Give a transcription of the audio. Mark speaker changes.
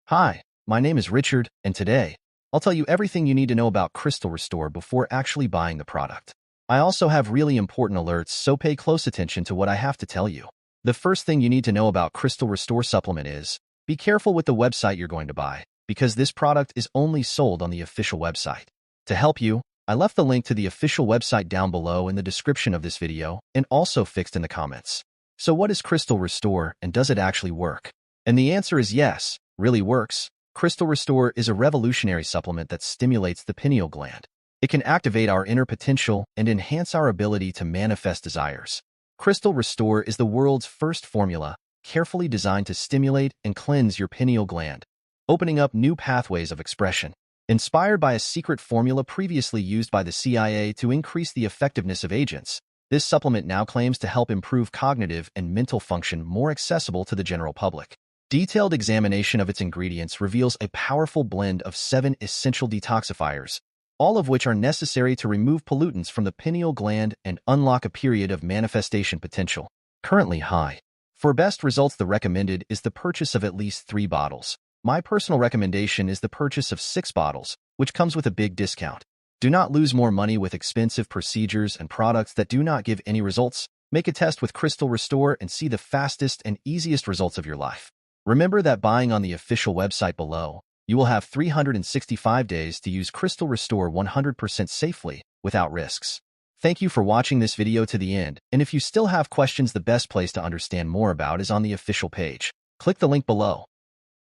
Speaker 1: Hi, my name is Richard, and today, I'll tell you everything you need to know about Crystal Restore before actually buying the product. I also have really important alerts, so pay close attention to what I have to tell you. The first thing you need to know about Crystal Restore supplement is, be careful with the website you're going to buy, because this product is only sold on the official website. To help you, I left the link to the official website down below in the description of this video and also fixed in the comments. So what is Crystal Restore and does it actually work? And the answer is yes, really works. Crystal Restore is a revolutionary supplement that stimulates the pineal gland. It can activate our inner potential and enhance our ability to manifest desires. Crystal Restore is the world's first formula, carefully designed to stimulate and cleanse your pineal gland, opening up new pathways of expression. Inspired by a secret formula previously used by the CIA to increase the effectiveness of agents, this supplement now claims to help improve cognitive and mental function more accessible to the general public. Detailed examination of its ingredients reveals a powerful blend of 7 essential detoxifiers, all of which are necessary to remove pollutants from the pineal gland and unlock a period of manifestation potential. Currently high. For best results, the recommended is the purchase of at least 3 bottles. My personal recommendation is the purchase of 6 bottles, which comes with a big discount. Do not lose more money with expensive procedures and products that do not give any results. Make a test with Crystal Restore and see the fastest and easiest results of your life. Remember that buying on the official website below, you will have 365 days to use Crystal Restore 100% safely, without risks. Thank you for watching this video to the end, and if you still have questions, the best place to understand more about is on the official page. Click the link below.